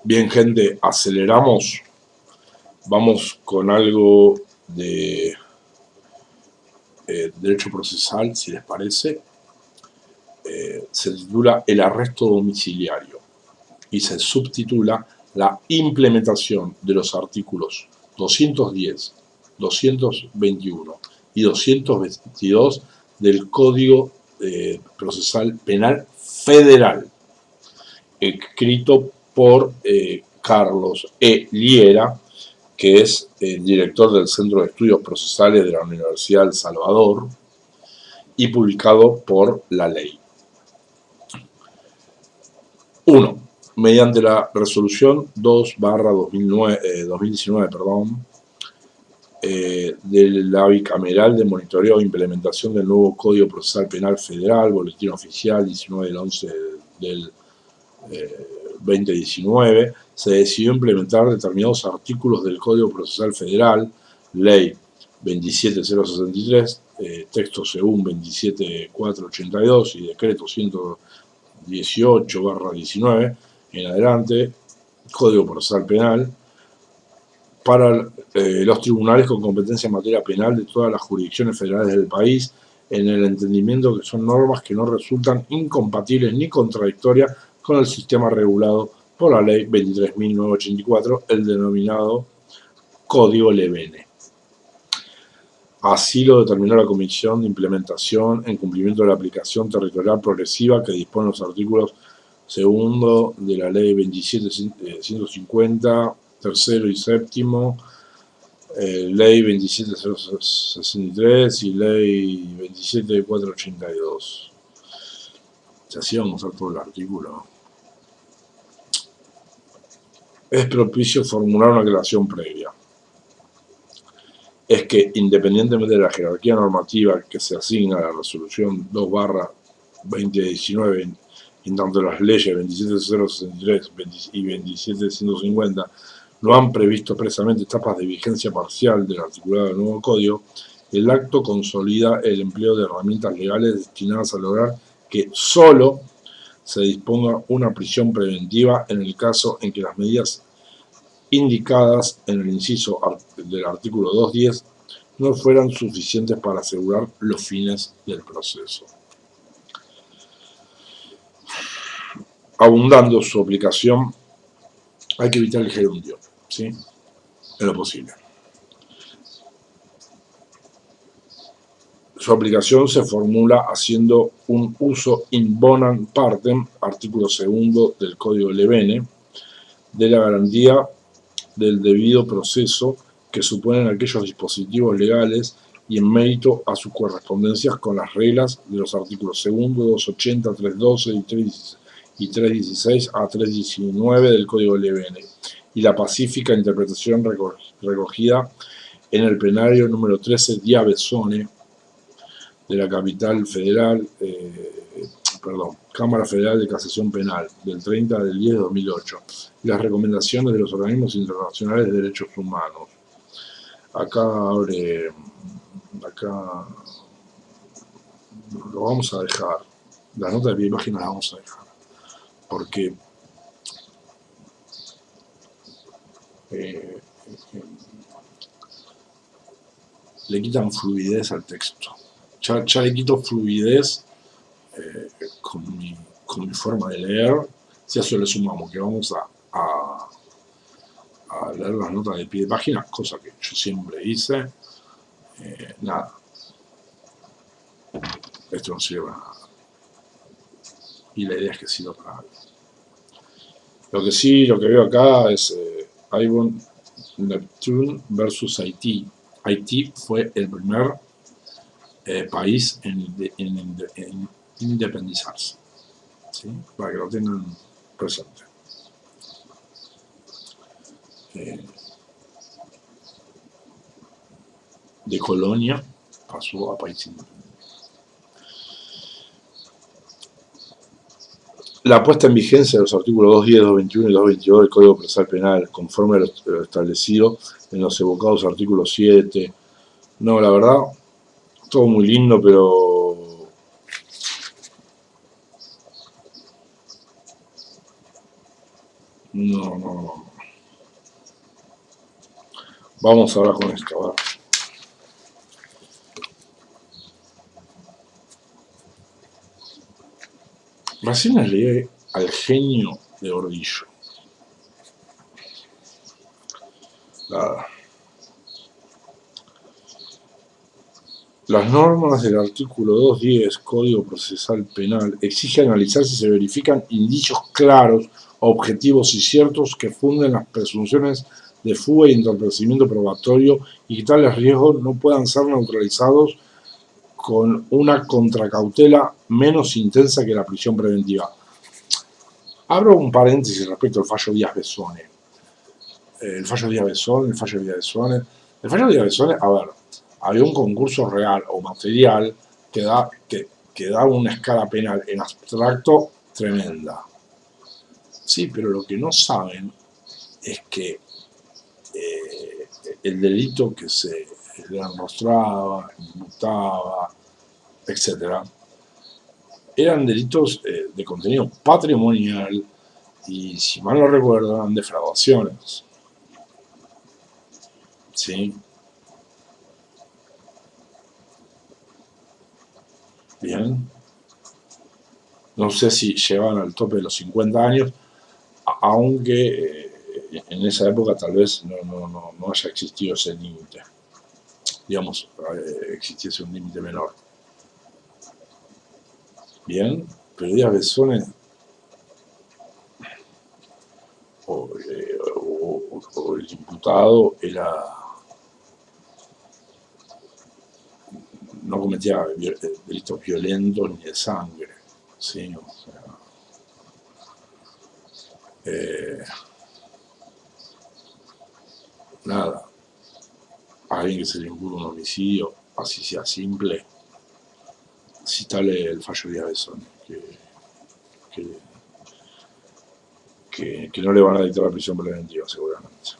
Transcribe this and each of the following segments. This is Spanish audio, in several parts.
Bien, gente, aceleramos. Vamos con algo de derecho procesal, si les parece. Se titula El arresto domiciliario y se subtitula La implementación de los artículos 210, 221 y 222 del Código Procesal Penal Federal, escrito por Carlos E. Liera, que es el director del Centro de Estudios Procesales de la Universidad del Salvador, y publicado por La Ley. 1. Mediante la resolución 2/2019, de la bicameral de monitoreo e implementación del nuevo Código Procesal Penal Federal, Boletín Oficial 19 del 11 del 2019, se decidió implementar determinados artículos del Código Procesal Federal, Ley 27063, texto según 27482 y decreto 118/19 en adelante, Código Procesal Penal, para los tribunales con competencia en materia penal de todas las jurisdicciones federales del país, en el entendimiento que son normas que no resultan incompatibles ni contradictorias con el sistema regulado por la Ley 23.984, el denominado Código Levene. Así lo determinó la Comisión de Implementación en cumplimiento de la aplicación territorial progresiva que dispone los artículos segundo de la Ley 27.150, tercero y séptimo, Ley 27.063 y Ley 27.482. Si así vamos a usar todo el artículo. Es propicio formular una aclaración previa. Es que, independientemente de la jerarquía normativa que se asigna a la resolución 2/2019, en tanto las leyes 27.063 y 27.150 no han previsto expresamente etapas de vigencia parcial del articulado del nuevo código, el acto consolida el empleo de herramientas legales destinadas a lograr que solo se disponga una prisión preventiva en el caso en que las medidas indicadas en el inciso del artículo 210 no fueran suficientes para asegurar los fines del proceso. Abundando su aplicación, hay que evitar el gerundio, ¿sí? En lo posible. Su aplicación se formula haciendo un uso in bonam partem, artículo segundo del Código Levene, de la garantía del debido proceso que suponen aquellos dispositivos legales y en mérito a sus correspondencias con las reglas de los artículos segundo, 280, 312 y 316 a 319 del Código Levene, y la pacífica interpretación recogida en el plenario número 13 Diabezone de la capital federal, Cámara Federal de Casación Penal, del 30 del 10 de 2008, y las recomendaciones de los organismos internacionales de derechos humanos. Acá lo vamos a dejar, la nota de pie de página la vamos a dejar, porque le quitan fluidez al texto. Ya le quito fluidez con mi forma de leer. Si a eso le sumamos que vamos a leer las notas de pie de página, cosa que yo siempre hice, nada, esto no sirve para nada. Y la idea es que sirva para algo. Lo que veo acá es Ibon Neptune versus Haití. Haití fue el primer país en independizarse, ¿sí? Para que lo tengan presente. De colonia pasó a país independiente. La puesta en vigencia de los artículos 210, 221 y 222 del Código Procesal Penal, conforme a lo establecido en los evocados artículos 7. No, la verdad, todo muy lindo, pero No. Vamos ahora con esto, a ver. Recién leí al genio de Gordillo. Las normas del artículo 210 Código Procesal Penal exigen analizar si se verifican indicios claros, objetivos y ciertos que funden las presunciones de fuga y entorpecimiento probatorio y que tales riesgos no puedan ser neutralizados con una contracautela menos intensa que la prisión preventiva. Abro un paréntesis respecto al fallo Díaz Besone. El fallo Díaz Besone, a ver, había un concurso real o material que da una escala penal en abstracto tremenda. Sí, pero lo que no saben es que el delito que se le enrostraba, imputaba, etc., eran delitos de contenido patrimonial y, si mal no recuerdo, eran defraudaciones. ¿Sí? Bien. No sé si llegaban al tope de los 50 años, aunque en esa época tal vez no haya existido ese límite. Digamos, existiese un límite menor. Bien, pero Díaz Besone o el imputado no cometía delitos violentos ni de sangre. ¿Sí? O sea, nada. A alguien que se le imputa un homicidio, así sea simple, citale el fallo Díaz Besone, que no le van a dictar la prisión preventiva, seguramente.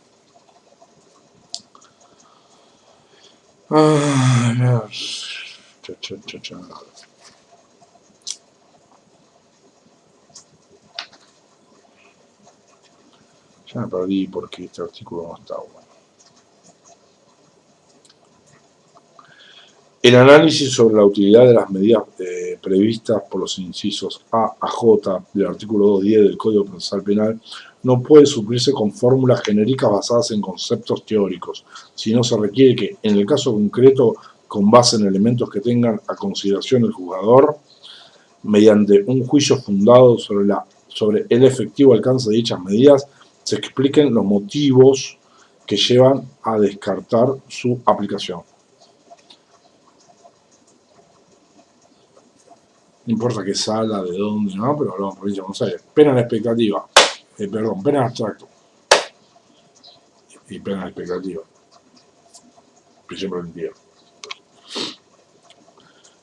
Ya me perdí porque este artículo no está bueno. El análisis sobre la utilidad de las medidas previstas por los incisos A a J del artículo 210 del Código Procesal Penal no puede suplirse con fórmulas genéricas basadas en conceptos teóricos, sino se requiere que, en el caso concreto, con base en elementos que tengan a consideración el juzgador, mediante un juicio fundado sobre el efectivo alcance de dichas medidas, se expliquen los motivos que llevan a descartar su aplicación. No importa qué sala, de dónde, ¿no? Pero hablamos de provincia de Buenos Aires. Pena en expectativa. Pena en abstracto. Y pena en expectativa. Prisión preventiva.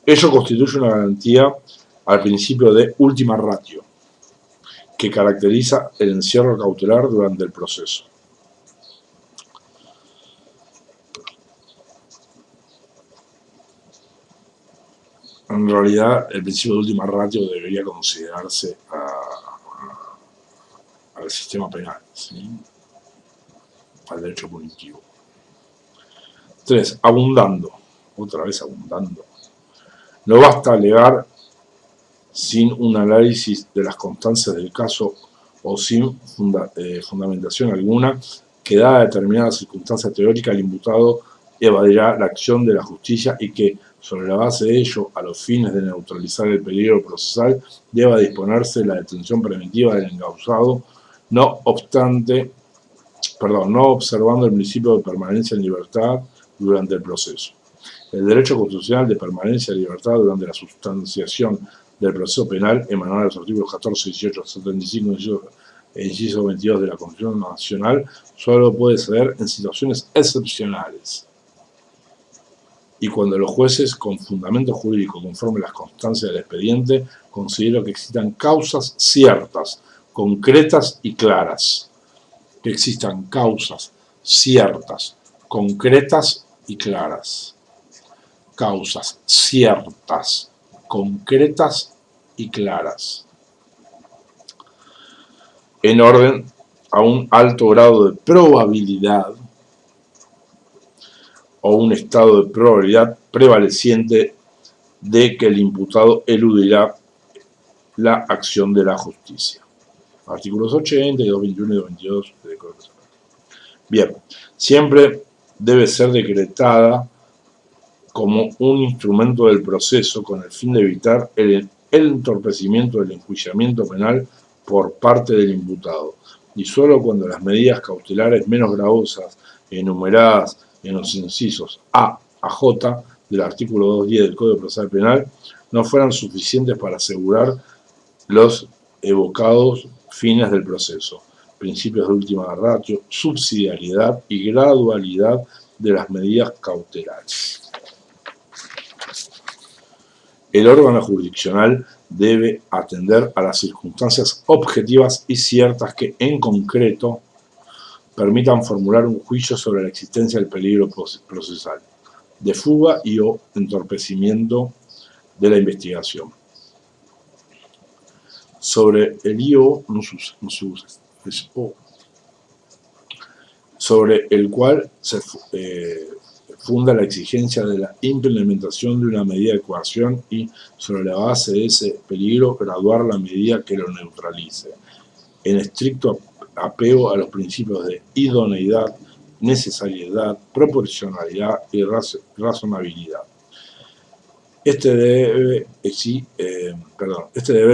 Ello constituye una garantía al principio de última ratio, que caracteriza el encierro cautelar durante el proceso. En realidad, el principio de última ratio debería considerarse al sistema penal, ¿sí? Al derecho punitivo. 3. Abundando. Otra vez abundando. No basta alegar sin un análisis de las constancias del caso o sin fundamentación alguna, que dada determinada circunstancia teórica el imputado evadirá la acción de la justicia y que, sobre la base de ello, a los fines de neutralizar el peligro procesal, deba disponerse la detención preventiva del encausado, no observando el principio de permanencia en libertad durante el proceso. El derecho constitucional de permanencia en libertad durante la sustanciación del proceso penal, emanado de los artículos 14, 18, 75 e inciso 22 de la Constitución Nacional, solo puede ceder en situaciones excepcionales y cuando los jueces, con fundamento jurídico conforme a las constancias del expediente, consideran que existan causas ciertas, concretas y claras. Que existan causas ciertas, concretas y claras. Causas ciertas, concretas y claras. En orden a un alto grado de probabilidad o un estado de probabilidad prevaleciente de que el imputado eludirá la acción de la justicia. Artículos 80, 221 y 222 del Código Penal. Bien, siempre debe ser decretada como un instrumento del proceso con el fin de evitar el entorpecimiento del enjuiciamiento penal por parte del imputado, y solo cuando las medidas cautelares menos gravosas enumeradas en los incisos A a J del artículo 210 del Código Procesal Penal no fueran suficientes para asegurar los evocados fines del proceso, principios de última ratio, subsidiariedad y gradualidad de las medidas cautelares. El órgano jurisdiccional debe atender a las circunstancias objetivas y ciertas que, en concreto, permitan formular un juicio sobre la existencia del peligro procesal, de fuga y o entorpecimiento de la investigación. Sobre el IO no se usa, es O, sobre el cual se funda la exigencia de la implementación de una medida de coerción y, sobre la base de ese peligro, graduar la medida que lo neutralice, en estricto apego a los principios de idoneidad, necesariedad, proporcionalidad y razonabilidad. Este deber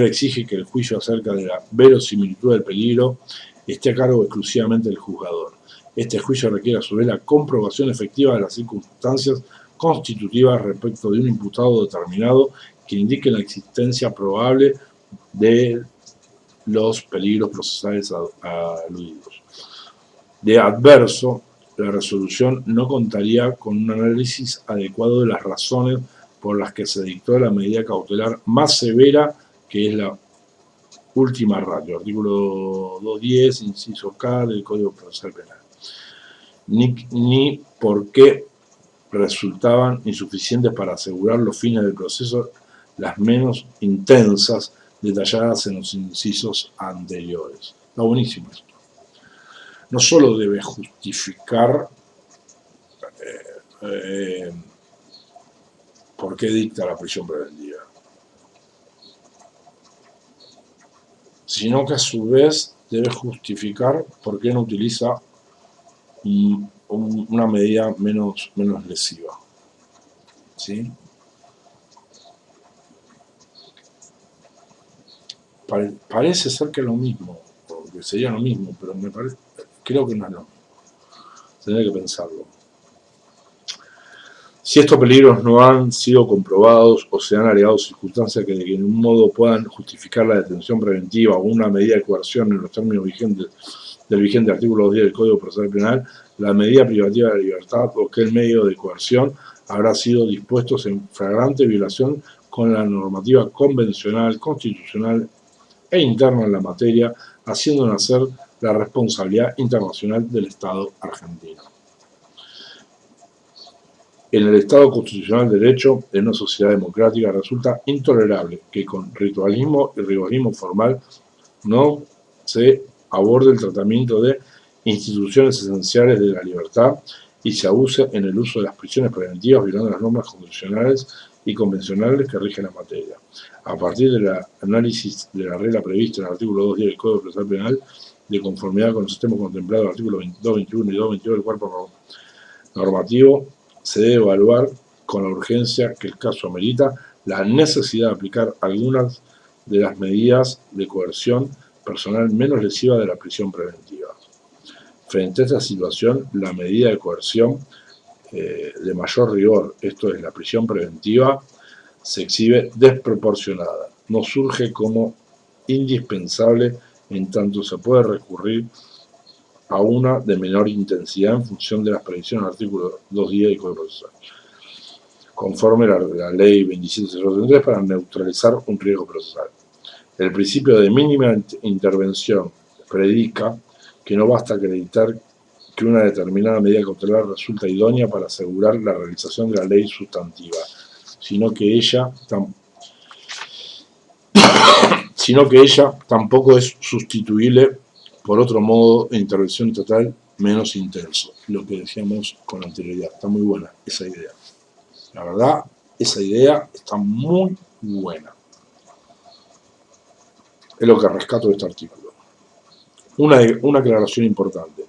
exige que el juicio acerca de la verosimilitud del peligro esté a cargo exclusivamente del juzgador. Este juicio requiere a su vez la comprobación efectiva de las circunstancias constitutivas respecto de un imputado determinado que indiquen la existencia probable de los peligros procesales aludidos. De adverso, la resolución no contaría con un análisis adecuado de las razones por las que se dictó la medida cautelar más severa, que es la última ratio, artículo 210, inciso K del Código Procesal Penal, ni por qué resultaban insuficientes para asegurar los fines del proceso las menos intensas detalladas en los incisos anteriores. Está buenísimo esto. No solo debe justificar por qué dicta la prisión preventiva, sino que a su vez debe justificar por qué no utiliza una medida menos lesiva. ¿Sí? Parece ser que es lo mismo, o que sería lo mismo, pero creo que no es lo mismo. Tendría que pensarlo. Si estos peligros no han sido comprobados o se han alegado circunstancias que de ningún modo puedan justificar la detención preventiva o una medida de coerción en los términos vigentes del vigente artículo 210 del Código Procesal Penal, la medida privativa de la libertad o que el medio de coerción habrá sido dispuestos en flagrante violación con la normativa convencional, constitucional e interna en la materia, haciendo nacer la responsabilidad internacional del Estado argentino. En el Estado constitucional de derecho, en una sociedad democrática, resulta intolerable que con ritualismo y rigorismo formal no se aborde el tratamiento de instituciones esenciales de la libertad y se abuse en el uso de las prisiones preventivas violando las normas constitucionales y convencionales que rigen la materia. A partir del análisis de la regla prevista en el artículo 210 del Código Procesal Penal, de conformidad con los sistemas contemplados en el artículo 221 y 222 del cuerpo normativo, se debe evaluar con la urgencia que el caso amerita la necesidad de aplicar algunas de las medidas de coerción personal menos lesiva de la prisión preventiva. Frente a esta situación, la medida de coerción de mayor rigor, esto es la prisión preventiva, se exhibe desproporcionada. No surge como indispensable en tanto se puede recurrir a una de menor intensidad en función de las previsiones del artículo 210 del Código Procesal, conforme a la ley 27.033 para neutralizar un riesgo procesal. El principio de mínima intervención predica que no basta acreditar que una determinada medida cautelar resulta idónea para asegurar la realización de la ley sustantiva, sino que ella tampoco es sustituible por otro modo de intervención estatal menos intenso, lo que decíamos con anterioridad. Está muy buena esa idea. La verdad, esa idea está muy buena. Es lo que rescato de este artículo. Una aclaración importante.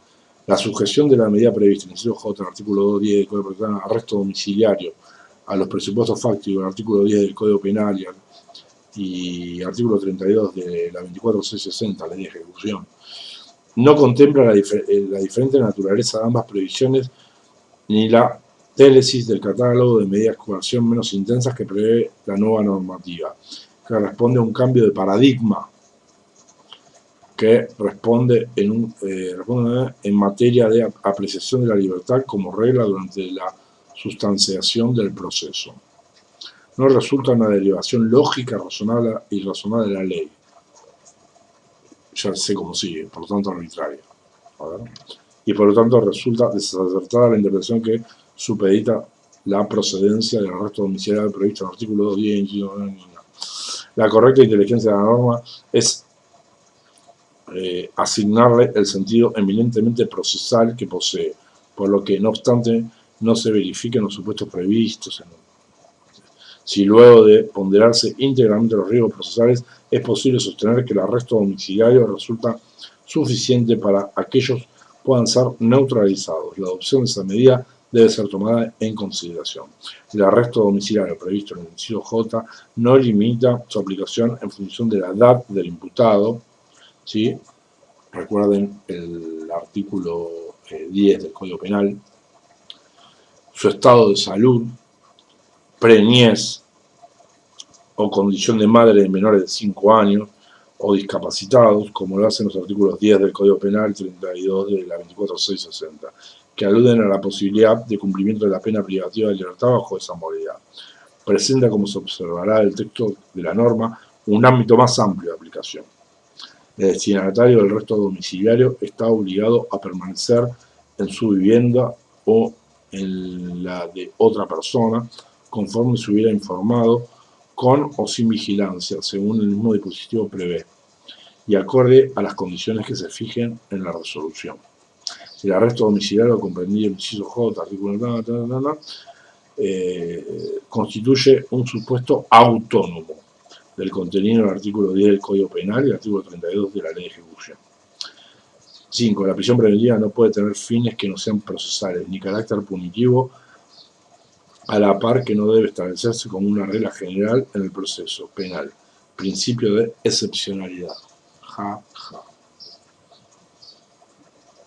La sujeción de la medida prevista en el inciso J del artículo 210 del Código Penal, arresto domiciliario, a los presupuestos fácticos del artículo 10 del Código Penal y artículo 32 de la 24660, ley de ejecución, no contempla la diferente naturaleza de ambas previsiones ni la télesis del catálogo de medidas de coerción menos intensas que prevé la nueva normativa, que responde a un cambio de paradigma que responde en materia de apreciación de la libertad como regla durante la sustanciación del proceso. No resulta una derivación lógica y razonable de la ley. Ya sé cómo sigue, por lo tanto arbitraria. Y por lo tanto resulta desacertada la interpretación que supedita la procedencia del arresto domiciliario previsto en el artículo 210. La correcta inteligencia de la norma es asignarle el sentido eminentemente procesal que posee, por lo que, no obstante, no se verifiquen los supuestos previstos. Si luego de ponderarse íntegramente los riesgos procesales, es posible sostener que el arresto domiciliario resulta suficiente para aquellos puedan ser neutralizados. La adopción de esa medida debe ser tomada en consideración. El arresto domiciliario previsto en el inciso J no limita su aplicación en función de la edad del imputado, ¿sí? Recuerden el artículo 10 del Código Penal, su estado de salud, preñez o condición de madre de menores de 5 años, o discapacitados, como lo hacen los artículos 10 del Código Penal y 32 de la 24660, que aluden a la posibilidad de cumplimiento de la pena privativa de libertad bajo esa modalidad. Presenta, como se observará del texto de la norma, un ámbito más amplio de aplicación. El destinatario del arresto domiciliario está obligado a permanecer en su vivienda o en la de otra persona, conforme se hubiera informado, con o sin vigilancia, según el mismo dispositivo prevé, y acorde a las condiciones que se fijen en la resolución. El arresto domiciliario comprendido en el inciso J, artículo constituye un supuesto autónomo del contenido del artículo 10 del Código Penal y el artículo 32 de la Ley de Ejecución. 5. La prisión preventiva no puede tener fines que no sean procesales ni carácter punitivo, a la par que no debe establecerse como una regla general en el proceso penal. Principio de excepcionalidad. Ja, ja.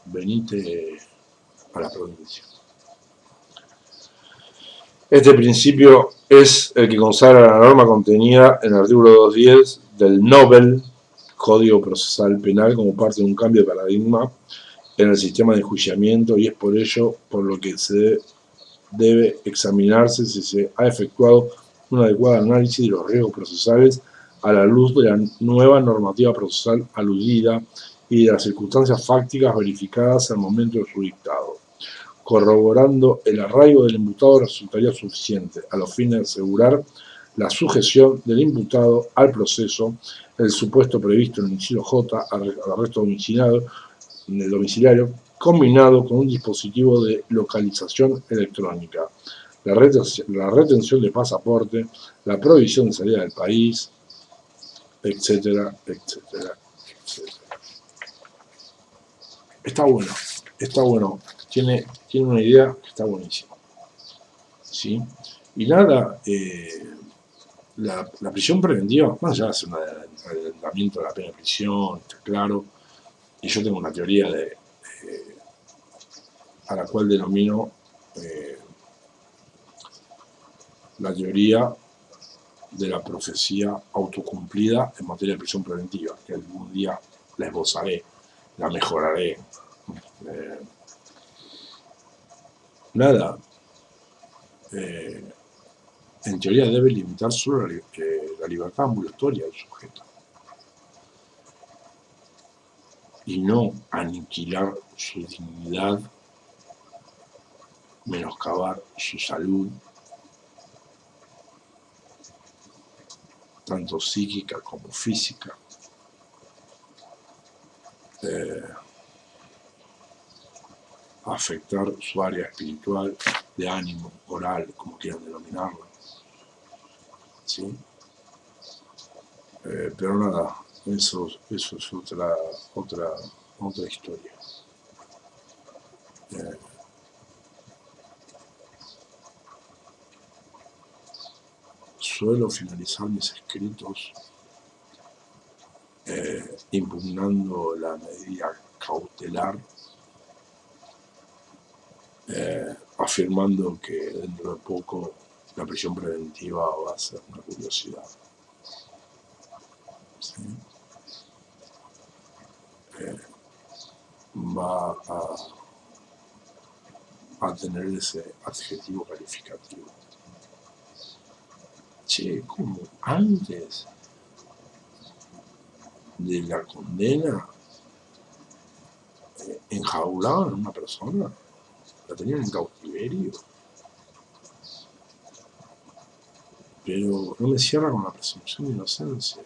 Venite a la provincia. Este principio es el que consagra la norma contenida en el artículo 210 del Nobel Código Procesal Penal como parte de un cambio de paradigma en el sistema de enjuiciamiento, y es por ello por lo que se debe examinarse si se ha efectuado un adecuado análisis de los riesgos procesales a la luz de la nueva normativa procesal aludida y de las circunstancias fácticas verificadas al momento de su dictado. Corroborando el arraigo del imputado resultaría suficiente a los fines de asegurar la sujeción del imputado al proceso, el supuesto previsto en el inciso J al arresto domiciliario, combinado con un dispositivo de localización electrónica, la retención de pasaporte, la prohibición de salida del país, etcétera, etcétera, etcétera. Está bueno, tiene una idea que está buenísima, ¿sí? Y nada, la prisión preventiva, más allá de hacer un adelantamiento de la pena de prisión, está claro, y yo tengo una teoría a la cual denomino la teoría de la profecía autocumplida en materia de prisión preventiva, que algún día la esbozaré, la mejoraré. Nada, en teoría debe limitar solo la libertad ambulatoria del sujeto y no aniquilar su dignidad, menoscabar su salud, tanto psíquica como física, afectar su área espiritual, de ánimo, moral, como quieran denominarlo, ¿sí? Pero nada, eso es otra historia. Suelo finalizar mis escritos impugnando la medida cautelar, afirmando que dentro de poco la prisión preventiva va a ser una curiosidad. ¿Sí? Va a tener ese adjetivo calificativo. Che, ¿cómo antes de la condena enjaulaban a una persona? La tenían en cautiverio. Pero no me cierra con la presunción de inocencia.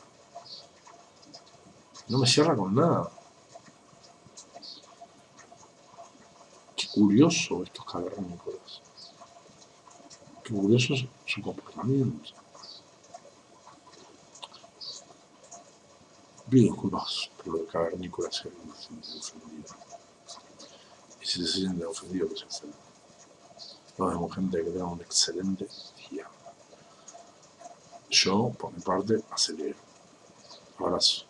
No me cierra con nada. Qué curioso estos cavernícolas. Qué curioso es su comportamiento. Pido disculpas por lo de cavernícolas si alguien se siente ofendido. Y si se siente ofendido, pues excelente. Nos vemos, gente, que tengan un excelente día. Yo, por mi parte, acelero. Abrazo.